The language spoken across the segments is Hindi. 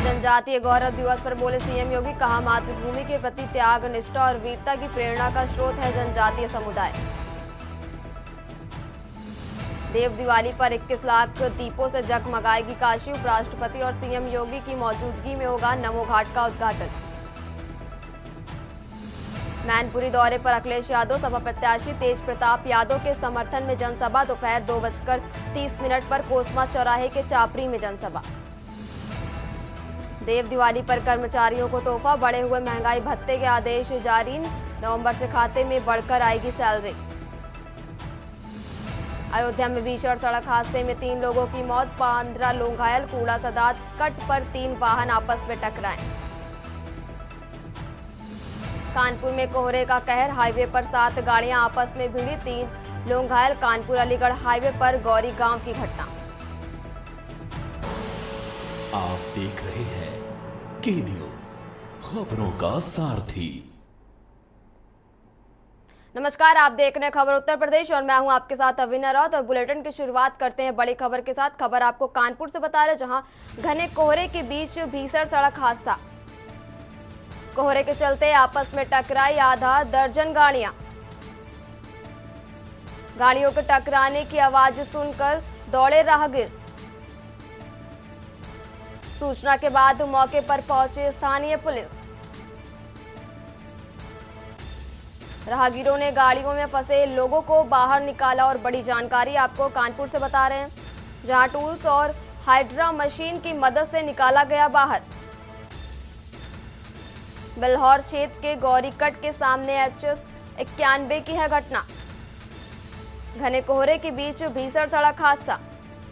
जनजातीय गौरव दिवस पर बोले सीएम योगी, कहा मातृभूमि के प्रति त्याग, निष्ठा और वीरता की प्रेरणा का स्रोत है जनजातीय समुदाय। देव दिवाली पर 21 लाख दीपों से जगमगाएगी काशी, उपराष्ट्रपति और सीएम योगी की मौजूदगी में होगा नमो घाट का उद्घाटन। मैनपुरी दौरे पर अखिलेश यादव, सपा प्रत्याशी तेज प्रताप यादव के समर्थन में जनसभा, दोपहर 2:30 पर कोसमा चौराहे के चापरी में जनसभा। देव दिवाली पर कर्मचारियों को तोहफा, बढ़े हुए महंगाई भत्ते के आदेश जारी, नवंबर से खाते में बढ़कर आएगी सैलरी। अयोध्या में भीषण सड़क हादसे में 3 लोगों की मौत, 15 लोग घायल, कूड़ा सदात कट पर 3 वाहन आपस में टकराए। कानपुर में कोहरे का कहर, हाईवे पर 7 गाड़ियां आपस में भिड़ी, 3 लोग घायल, कानपुर अलीगढ़ हाईवे पर गौरी गांव की घटना। आप देख रहे हैं के न्यूज, खबरों का सारथी। नमस्कार, आप देख रहे हैं खबर उत्तर प्रदेश और मैं हूं आपके साथ अविना राउत। और बुलेटिन की शुरुआत करते हैं बड़ी खबर के साथ। खबर आपको कानपुर से बता रहे, जहां घने कोहरे के बीच भीषण सड़क हादसा, कोहरे के चलते आपस में टकराई आधा दर्जन गाड़ियां। गाड़ियों के टकराने की आवाज सुनकर दौड़े राहगीर। सूचना के बाद मौके पर पहुंची स्थानीय पुलिस। राहगीरों ने गाड़ियों में फंसे लोगों को बाहर निकाला। और बड़ी जानकारी आपको कानपुर से बता रहे हैं, जहां टूल्स और हाइड्रा मशीन की मदद से निकाला गया बाहर। बेलहौर क्षेत्र के गौरीकट के सामने HS 91 की है घटना। घने कोहरे के बीच भीषण सड़क हादसा।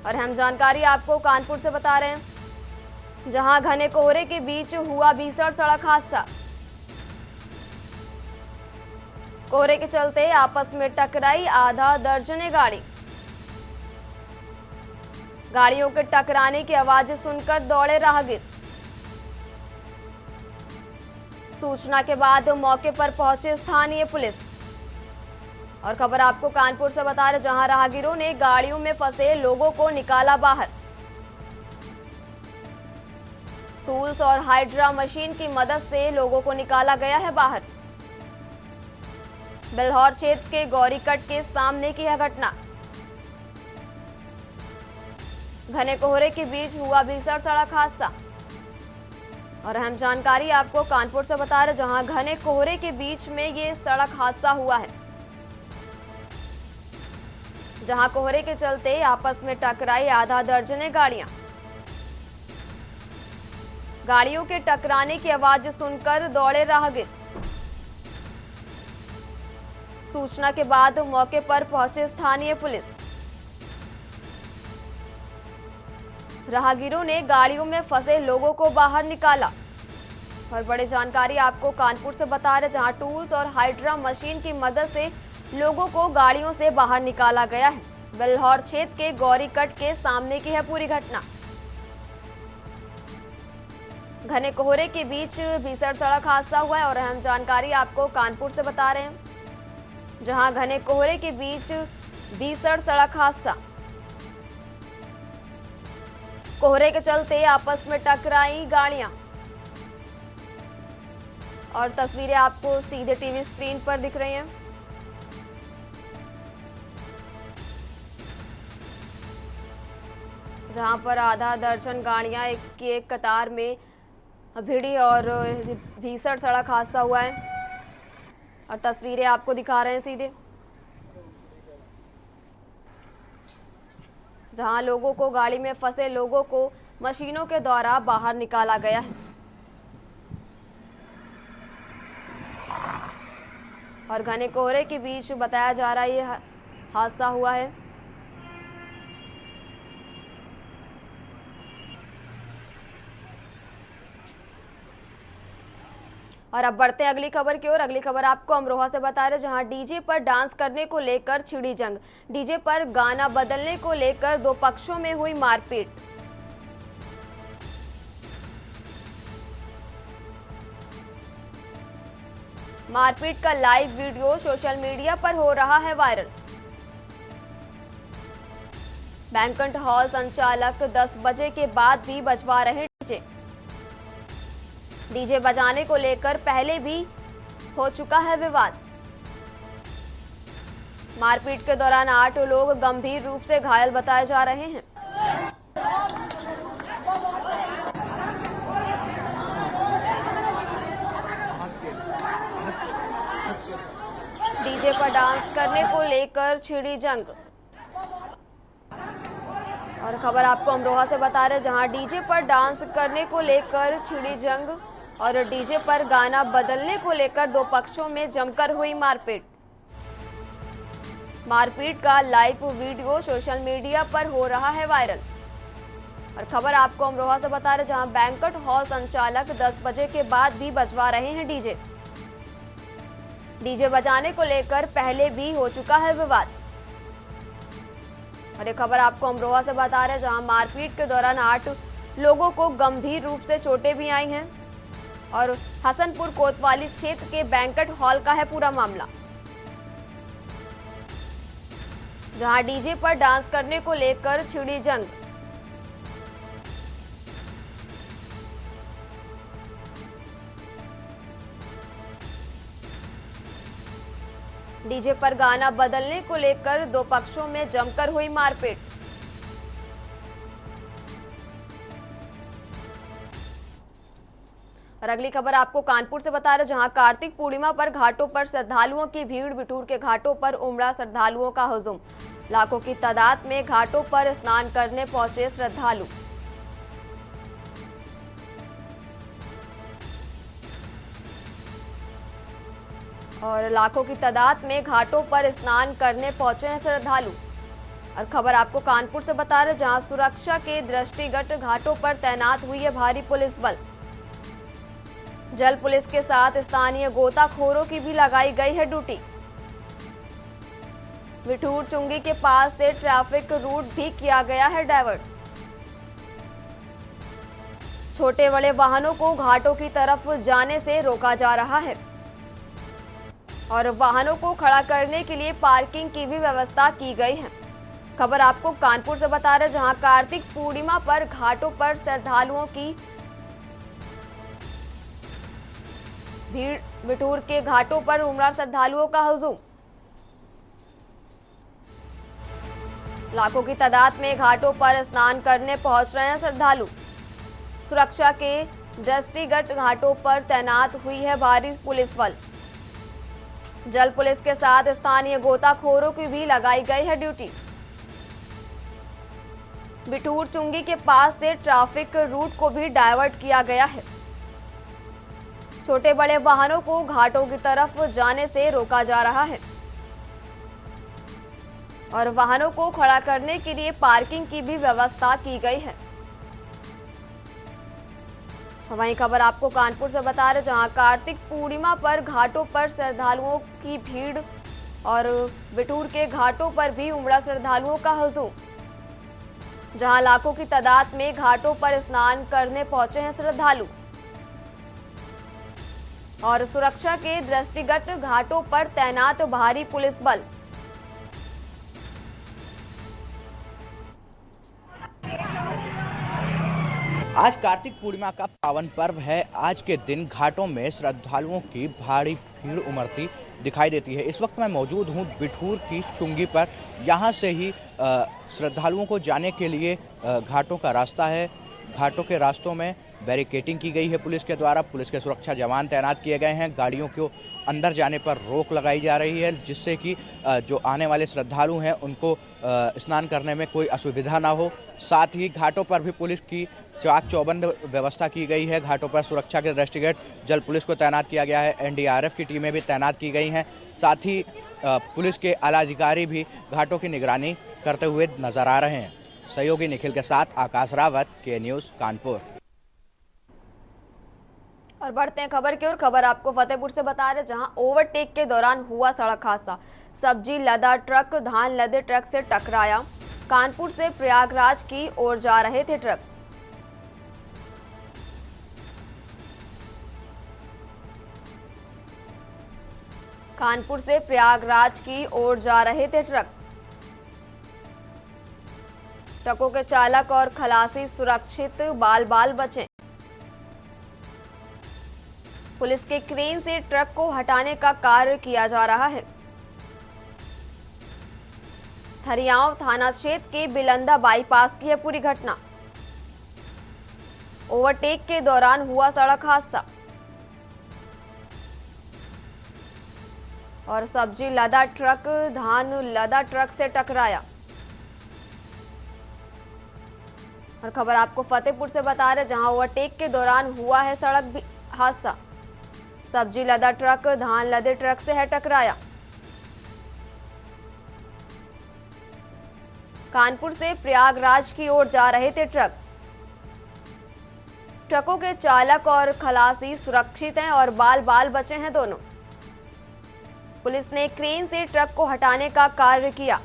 और हम जानकारी आपको कानपुर से बता रहे हैं, जहां घने कोहरे के बीच हुआ भीषण सड़क हादसा। कोहरे के चलते आपस में टकराई आधा दर्जन गाड़ी। गाड़ियों के टकराने की आवाज सुनकर दौड़े राहगीर। सूचना के बाद मौके पर पहुंचे स्थानीय पुलिस। और खबर आपको कानपुर से बता रहे, जहां राहगीरों ने गाड़ियों में फंसे लोगों को निकाला बाहर। टूल्स और हाइड्रा मशीन की मदद से लोगों को निकाला गया है बाहर। बेलहौर क्षेत्र के गौरीकट के सामने की है घटना। घने कोहरे के बीच हुआ भीषण सड़क हादसा। और अहम जानकारी आपको कानपुर से बता रहे, जहां घने कोहरे के बीच में ये सड़क हादसा हुआ है, जहां कोहरे के चलते आपस में टकराई आधा दर्जन गाड़ियां। गाड़ियों के टकराने की आवाज सुनकर दौड़े राहगीर। सूचना के बाद मौके पर पहुंचे स्थानीय पुलिस। राहगीरों ने गाड़ियों में फंसे लोगों को बाहर निकाला। और बड़ी जानकारी आपको कानपुर से बता रहे, जहां टूल्स और हाइड्रा मशीन की मदद से लोगों को गाड़ियों से बाहर निकाला गया है। बेलहौर क्षेत्र के गौरीकट के सामने की है पूरी घटना। घने कोहरे के बीच भीषण सड़क हादसा हुआ है। और अहम जानकारी आपको कानपुर से बता रहे हैं, जहां घने कोहरे के बीच भीषण सड़क हादसा। कोहरे के चलते आपस में टकराई गाड़ियां। और तस्वीरें आपको सीधे टीवी स्क्रीन पर दिख रही हैं। जहां पर आधा दर्जन गाड़ियां एक की एक कतार में भिड़ी और भीषण सड़क हादसा हुआ है। और तस्वीरें आपको दिखा रहे हैं सीधे, जहां लोगों को, गाड़ी में फंसे लोगों को मशीनों के द्वारा बाहर निकाला गया है। और घने कोहरे के बीच बताया जा रहा है ये हादसा हुआ है। और अब बढ़ते हैं अगली खबर की ओर। अगली खबर आपको अमरोहा से बता रहे, जहां डीजे पर डांस करने को लेकर छिड़ी जंग। डीजे पर गाना बदलने को लेकर 2 पक्षों में हुई मारपीट। मारपीट का लाइव वीडियो सोशल मीडिया पर हो रहा है वायरल। बैंक्वेट हॉल संचालक 10 बजे के बाद भी बजवा रहे डीजे। डीजे बजाने को लेकर पहले भी हो चुका है विवाद। मारपीट के दौरान 8 लोग गंभीर रूप से घायल बताए जा रहे हैं। डीजे पर डांस करने को लेकर छिड़ी जंग। और खबर आपको अमरोहा से बता रहे, जहां डीजे पर डांस करने को लेकर छिड़ी जंग और डीजे पर गाना बदलने को लेकर दो पक्षों में जमकर हुई मारपीट। मारपीट का लाइव वीडियो सोशल मीडिया पर हो रहा है वायरल। और खबर आपको अमरोहा से बता रहे, जहां बैंक्वेट हॉल संचालक 10 बजे के बाद भी बजवा रहे हैं डीजे। डीजे बजाने को लेकर पहले भी हो चुका है विवाद। और ये खबर आपको अमरोहा से बता रहे, जहां मारपीट के दौरान 8 लोगों को गंभीर रूप से चोटें भी आई हैं। और हसनपुर कोतवाली क्षेत्र के बैंक्वेट हॉल का है पूरा मामला, जहां डीजे पर डांस करने को लेकर छिड़ी जंग। डीजे पर गाना बदलने को लेकर दो पक्षों में जमकर हुई मारपीट। और अगली खबर आपको कानपुर से बता रहे, जहां कार्तिक पूर्णिमा पर घाटों पर श्रद्धालुओं की भीड़। बिठूर के घाटों पर उमड़ा श्रद्धालुओं का हुजूम। लाखों की तादाद में घाटों पर स्नान करने पहुंचे श्रद्धालु। और लाखों की तादाद में घाटों पर स्नान करने पहुंचे हैं श्रद्धालु। और खबर आपको कानपुर से बता रहे, जहां सुरक्षा के दृष्टिगत घाटों पर तैनात हुई है भारी पुलिस बल। जल पुलिस के साथ स्थानीय गोताखोरों की भी लगाई गई है ड्यूटी। बिठूर चुंगी के पास से ट्रैफिक रूट भी किया गया है डाइवर्ट। छोटे बड़े वाहनों को घाटों की तरफ जाने से रोका जा रहा है। और वाहनों को खड़ा करने के लिए पार्किंग की भी व्यवस्था की गई है। खबर आपको कानपुर से बता रहे, जहां कार्तिक पूर्णिमा पर घाटों पर श्रद्धालुओं की भीड़। बिठूर के घाटों पर उमड़ा श्रद्धालुओं का हुजूम। लाखों की तादाद में घाटों पर स्नान करने पहुंच रहे हैं श्रद्धालु। सुरक्षा के दृष्टिगत घाटों पर तैनात हुई है भारी पुलिस बल। जल पुलिस के साथ स्थानीय गोताखोरों की भी लगाई गई है ड्यूटी। बिठूर चुंगी के पास से ट्रैफिक रूट को भी डाइवर्ट किया गया है। छोटे बड़े वाहनों को घाटों की तरफ जाने से रोका जा रहा है। और वाहनों को खड़ा करने के लिए पार्किंग की भी व्यवस्था की गई है। वहीं खबर आपको कानपुर से बता रहे, जहां कार्तिक पूर्णिमा पर घाटों पर श्रद्धालुओं की भीड़। और बिठूर के घाटों पर भी उमड़ा श्रद्धालुओं का हुजूम, जहां लाखों की तादाद में घाटों पर स्नान करने पहुंचे हैं श्रद्धालु। और सुरक्षा के दृष्टिगत घाटों पर तैनात भारी पुलिस बल। आज कार्तिक पूर्णिमा का पावन पर्व है। आज के दिन घाटों में श्रद्धालुओं की भारी भीड़ उमड़ती दिखाई देती है। इस वक्त मैं मौजूद हूं बिठूर की चुंगी पर। यहां से ही श्रद्धालुओं को जाने के लिए घाटों का रास्ता है। घाटों के रास्तों में बैरिकेडिंग की गई है पुलिस के द्वारा। पुलिस के सुरक्षा जवान तैनात किए गए हैं। गाड़ियों को अंदर जाने पर रोक लगाई जा रही है, जिससे कि जो आने वाले श्रद्धालु हैं उनको स्नान करने में कोई असुविधा ना हो। साथ ही घाटों पर भी पुलिस की चाक चौबंद व्यवस्था की गई है। घाटों पर सुरक्षा के दृष्टिगत जल पुलिस को तैनात किया गया है। एनडीआरएफ की टीमें भी तैनात की गई हैं। साथ ही पुलिस के आला अधिकारी भी घाटों की निगरानी करते हुए नजर आ रहे हैं। सहयोगी निखिल के साथ आकाश रावत, के न्यूज़, कानपुर। और बढ़ते हैं खबर की ओर। खबर आपको फतेहपुर से बता रहे, जहां ओवरटेक के दौरान हुआ सड़क हादसा। सब्जी लदा ट्रक धान लदे ट्रक से टकराया। कानपुर से प्रयागराज की ओर जा रहे थे ट्रक। कानपुर से प्रयागराज की ओर जा रहे थे ट्रक। ट्रकों के चालक और खलासी सुरक्षित बाल बाल बचे। पुलिस के क्रेन से ट्रक को हटाने का कार्य किया जा रहा है। थरियाव थाना क्षेत्र के बिलंदा बाईपास की है पूरी घटना। ओवरटेक के दौरान हुआ सड़क हादसा और सब्जी लदा ट्रक धान लदा ट्रक से टकराया। और खबर आपको फतेहपुर से बता रहे, जहां ओवरटेक के दौरान हुआ है सड़क हादसा। सब्जी लदा ट्रक धान लदे ट्रक से है टकराया। कानपुर से प्रयागराज की ओर जा रहे थे ट्रक। ट्रकों के चालक और खलासी सुरक्षित हैं और बाल बाल बचे हैं दोनों। पुलिस ने क्रेन से ट्रक को हटाने का कार्य किया।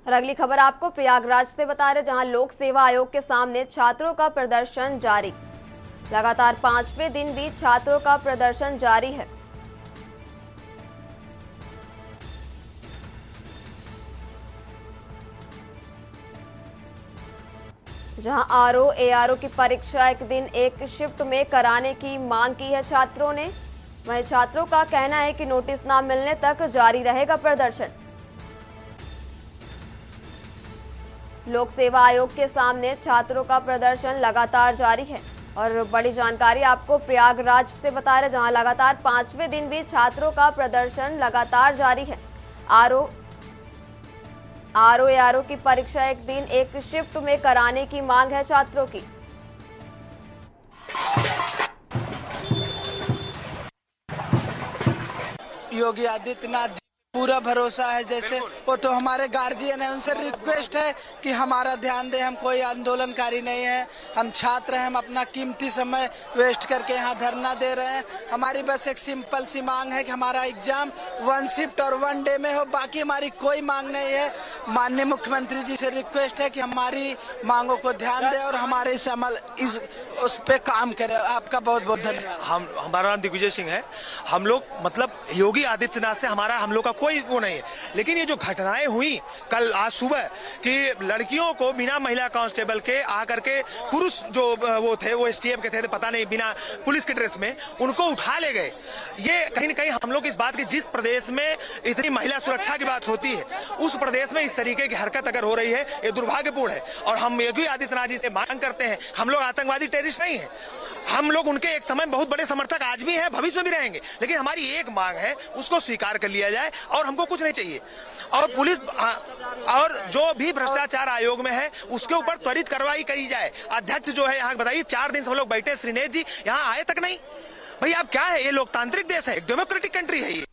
और अगली खबर आपको प्रयागराज से बता रहे, जहां लोक सेवा आयोग के सामने छात्रों का प्रदर्शन जारी। लगातार 5वें दिन भी छात्रों का प्रदर्शन जारी है। जहां आरओ एआरओ की परीक्षा एक दिन एक शिफ्ट में कराने की मांग की है छात्रों ने। वहीं छात्रों का कहना है कि नोटिस न मिलने तक जारी रहेगा प्रदर्शन। लोक सेवा आयोग के सामने छात्रों का प्रदर्शन लगातार जारी है। और बड़ी जानकारी आपको प्रयागराज से बता रहे, जहां लगातार 5वें दिन भी छात्रों का प्रदर्शन लगातार जारी है। आरओ एआरओ की परीक्षा एक दिन एक शिफ्ट में कराने की मांग है छात्रों की। योगी आदित्यनाथ जी पूरा भरोसा है, जैसे वो तो हमारे गार्जियन है, उनसे रिक्वेस्ट है कि हमारा ध्यान दें। हम कोई आंदोलनकारी नहीं है, हम छात्र हैं, हम अपना कीमती समय वेस्ट करके यहाँ धरना दे रहे हैं। हमारी बस एक सिंपल सी मांग है कि हमारा एग्जाम 1 शिफ्ट और 1 डे में हो, बाकी हमारी कोई मांग नहीं है। माननीय मुख्यमंत्री जी से रिक्वेस्ट है कि हमारी मांगों को ध्यान दें और हमारे उस पे काम करें। आपका बहुत बहुत धन्यवाद। हमारा नाम दिग्विजय सिंह है। हम लोग मतलब योगी आदित्यनाथ से हम लोग का कोई वो नहीं है, लेकिन ये जो घटनाएं हुई कल आज सुबह कि लड़कियों को बिना महिला कांस्टेबल के आकर के पुरुष जो वो थे, वो एसटीएफ के थे, पता नहीं बिना पुलिस के ड्रेस में उनको उठा ले गए। ये कहीं न कहीं हम लोग इस बात की, जिस प्रदेश में इतनी महिला सुरक्षा की बात होती है, उस प्रदेश में इस तरीके की हरकत अगर हो रही है, ये दुर्भाग्यपूर्ण है। और हम योगी आदित्यनाथ जी से मांग करते हैं, हम लोग आतंकवादी टेररिस्ट नहीं है, हम लोग उनके एक समय बहुत बड़े समर्थक आज भी हैं, भविष्य में भी रहेंगे, लेकिन हमारी एक मांग है, उसको स्वीकार कर लिया जाए और हमको कुछ नहीं चाहिए। और पुलिस और जो भी भ्रष्टाचार आयोग में है उसके ऊपर त्वरित कार्रवाई करी जाए। अध्यक्ष जो है यहाँ बताइए, 4 दिन से हम लोग बैठे, श्रीनेश जी यहाँ आए तक नहीं। भाई आप क्या है, ये लोकतांत्रिक देश है, डेमोक्रेटिक कंट्री है ये।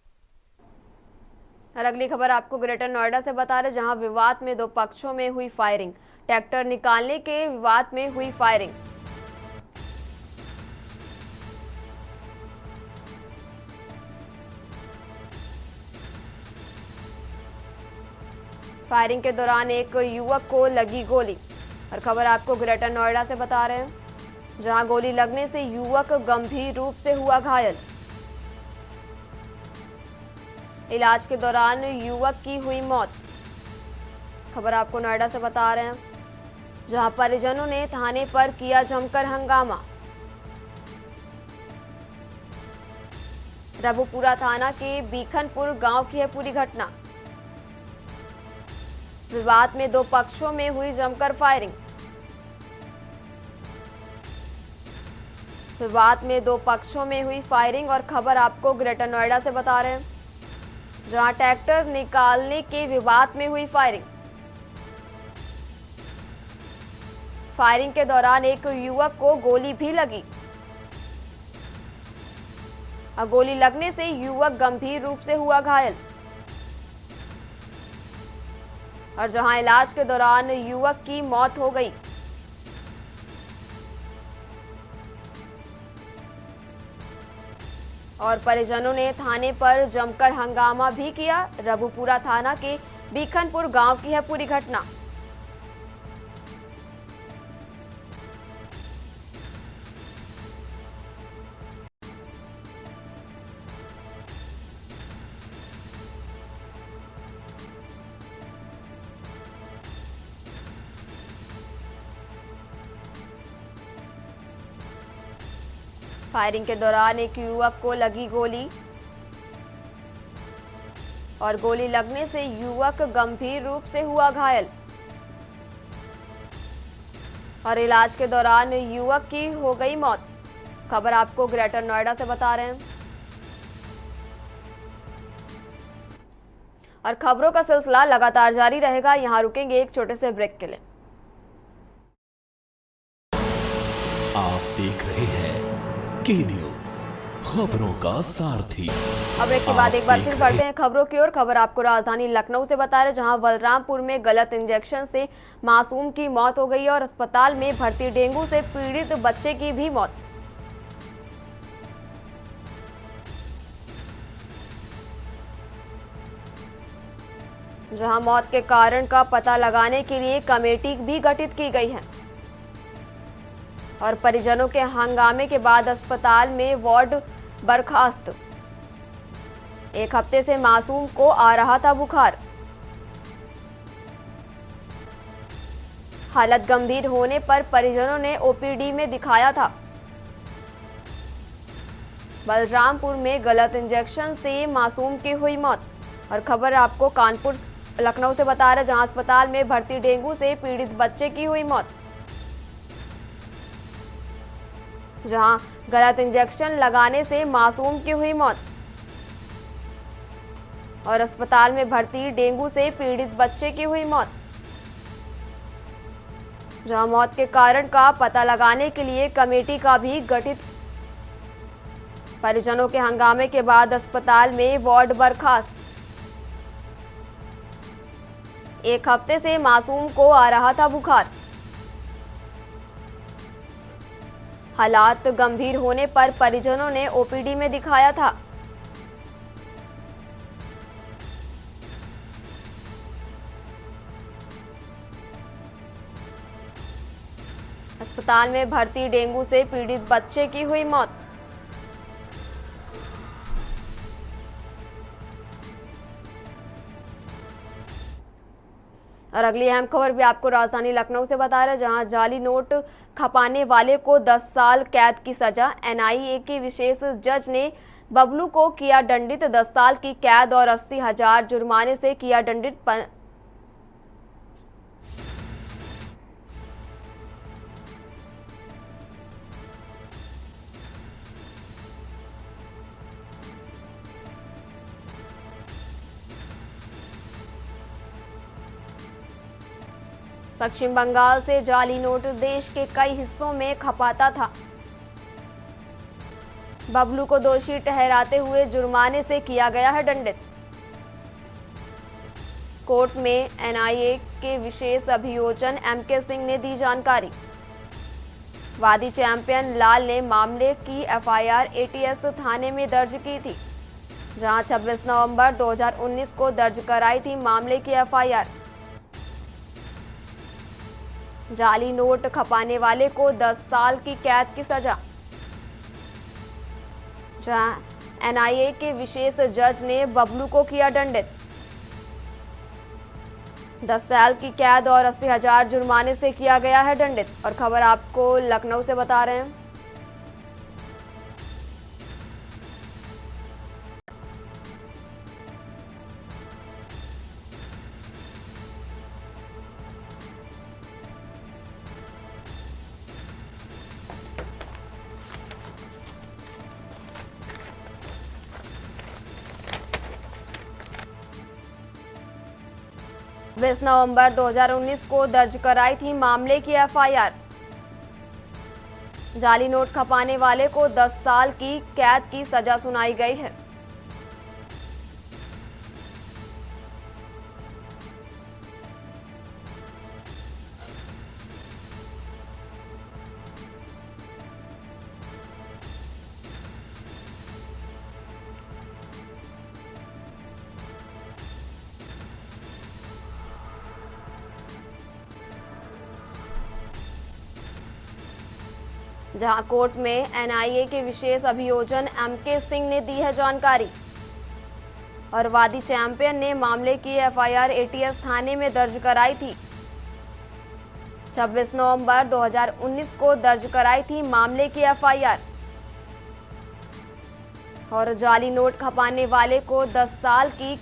और अगली खबर आपको ग्रेटर नोएडा से बता रहे, जहां विवाद में 2 पक्षों में हुई फायरिंग। ट्रैक्टर निकालने के विवाद में हुई फायरिंग। फायरिंग के दौरान एक युवक को लगी गोली। और खबर आपको ग्रेटर नोएडा से बता रहे हैं, जहां गोली लगने से युवक गंभीर रूप से हुआ घायल। इलाज के दौरान युवक की हुई मौत। खबर आपको नोएडा से बता रहे हैं, जहां परिजनों ने थाने पर किया जमकर हंगामा। रबुपुरा थाना के बीखनपुर गांव की है पूरी घटना। विवाद में 2 पक्षों में हुई जमकर फायरिंग। विवाद में 2 पक्षों में हुई फायरिंग। और खबर आपको ग्रेटर नोएडा से बता रहे हैं, जहां ट्रैक्टर निकालने के विवाद में हुई फायरिंग। फायरिंग के दौरान एक युवक को गोली भी लगी। और गोली लगने से युवक गंभीर रूप से हुआ घायल। और जहां इलाज के दौरान युवक की मौत हो गई। और परिजनों ने थाने पर जमकर हंगामा भी किया। रबुपुरा थाना के बीखनपुर गांव की है पूरी घटना। फायरिंग के दौरान एक युवक को लगी गोली और गोली लगने से युवक गंभीर रूप से हुआ घायल और इलाज के दौरान युवक की हो गई मौत। खबर आपको ग्रेटर नोएडा से बता रहे हैं और खबरों का सिलसिला लगातार जारी रहेगा। यहां रुकेंगे एक छोटे से ब्रेक के लिए। आप देख रहे हैं की न्यूज, खबरों का सारथी। अब एक के बाद एक बार फिर बढ़ते हैं खबरों की ओर। खबर आपको राजधानी लखनऊ से बता रहे, जहां बलरामपुर में गलत इंजेक्शन से मासूम की मौत हो गई और अस्पताल में भर्ती डेंगू से पीड़ित बच्चे की भी मौत। जहां मौत के कारण का पता लगाने के लिए कमेटी भी गठित की गई है और परिजनों के हंगामे के बाद अस्पताल में वार्ड बर्खास्त। एक हफ्ते से मासूम को आ रहा था बुखार। हालत गंभीर होने पर परिजनों ने ओपीडी में दिखाया था। बलरामपुर में गलत इंजेक्शन से मासूम की हुई मौत। और खबर आपको कानपुर लखनऊ से बता रहे, जहां अस्पताल में भर्ती डेंगू से पीड़ित बच्चे की हुई मौत। जहां गलत इंजेक्शन लगाने से मासूम की हुई मौत और अस्पताल में भर्ती डेंगू से पीड़ित बच्चे की हुई मौत। जहां मौत के कारण का पता लगाने के लिए कमेटी का भी गठित। परिजनों के हंगामे के बाद अस्पताल में वार्ड बर्खास्त। एक हफ्ते से मासूम को आ रहा था बुखार। हालात गंभीर होने पर परिजनों ने ओपीडी में दिखाया था। अस्पताल में भर्ती डेंगू से पीड़ित बच्चे की हुई मौत। और अगली अहम खबर भी आपको राजधानी लखनऊ से बता रहे, जहां जाली नोट खपाने वाले को 10 साल कैद की सजा। एनआईए के विशेष जज ने बबलू को किया दंडित। 10 साल की कैद और 80,000 जुर्माने से किया दंडित। पश्चिम बंगाल से जाली नोट देश के कई हिस्सों में खपाता था। बबलू को दोषी ठहराते हुए जुर्माने से किया गया है दंडित। कोर्ट में एनआईए के विशेष अभियोजन एमके सिंह ने दी जानकारी। वादी चैंपियन लाल ने मामले की एफआईआर एटीएस थाने में दर्ज की थी, जहां 26 नवंबर 2019 को दर्ज कराई थी मामले की एफआईआर। जाली नोट खपाने वाले को 10 साल की कैद की सजा। जहां एनआईए के विशेष जज ने बबलू को किया दंडित। 10 साल की कैद और 80,000 जुर्माने से किया गया है दंडित। और खबर आपको लखनऊ से बता रहे हैं, बीस नवंबर 2019 को दर्ज कराई थी मामले की एफआईआर। जाली नोट खपाने वाले को 10 साल की कैद की सजा सुनाई गई है। जहां कोर्ट में एनआईए के विशेष अभियोजन एमके सिंह ने दी है जानकारी और वादी चैंपियन ने मामले की एफआईआर एटीएस थाने में दर्ज कराई थी। 26 नवंबर 2019 को दर्ज कराई थी मामले की एफआईआर। और जाली नोट खपाने वाले को 10 साल की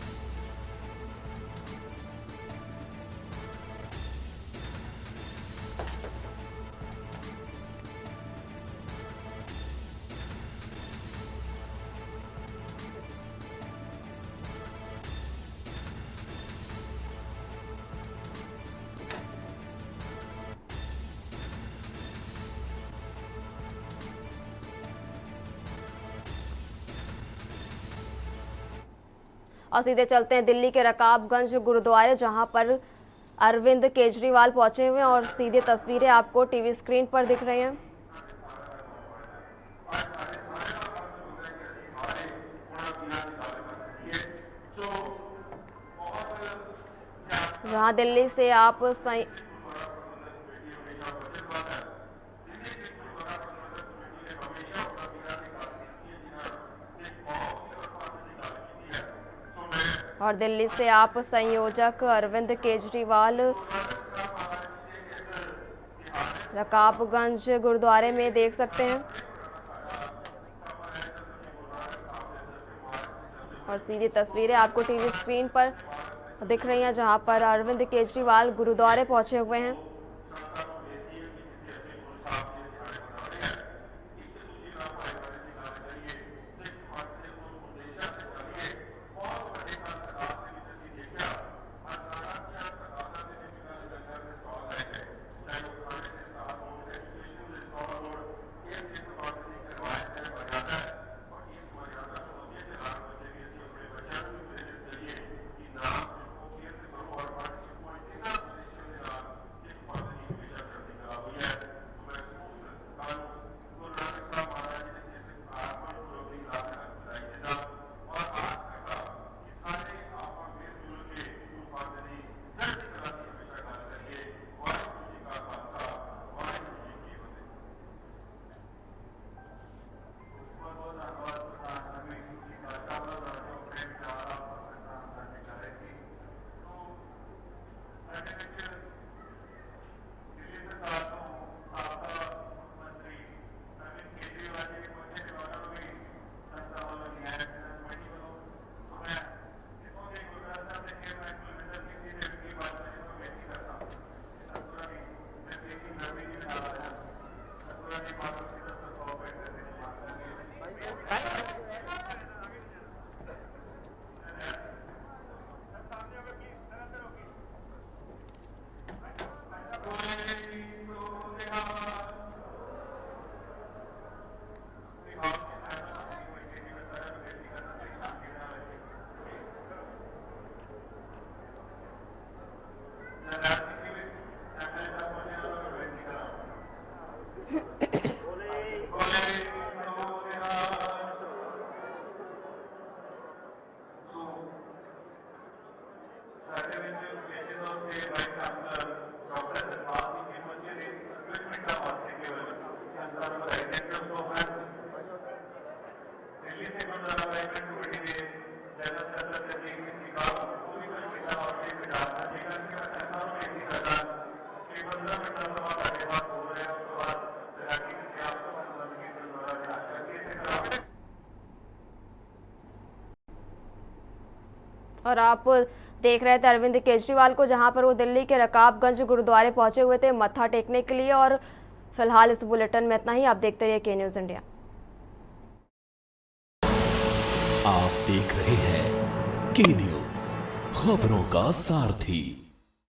और सीधे चलते हैं दिल्ली के रकाबगंज गुरुद्वारे, जहां पर अरविंद केजरीवाल पहुंचे हुए हैं और सीधे तस्वीरें आपको टीवी स्क्रीन पर दिख रही हैं। जहां दिल्ली से आप और दिल्ली से आप संयोजक अरविंद केजरीवाल रकाबगंज गुरुद्वारे में देख सकते हैं और सीधी तस्वीरें आपको टीवी स्क्रीन पर दिख रही हैं, जहां पर अरविंद केजरीवाल गुरुद्वारे पहुंचे हुए हैं। और आप देख रहे थे अरविंद केजरीवाल को, जहां पर वो दिल्ली के रकाबगंज गुरुद्वारे पहुंचे हुए थे मत्था टेकने के लिए। और फिलहाल इस बुलेटिन में इतना ही। आप देखते रहिए के न्यूज़ इंडिया। आप देख रहे हैं के न्यूज़, खबरों का सारथी।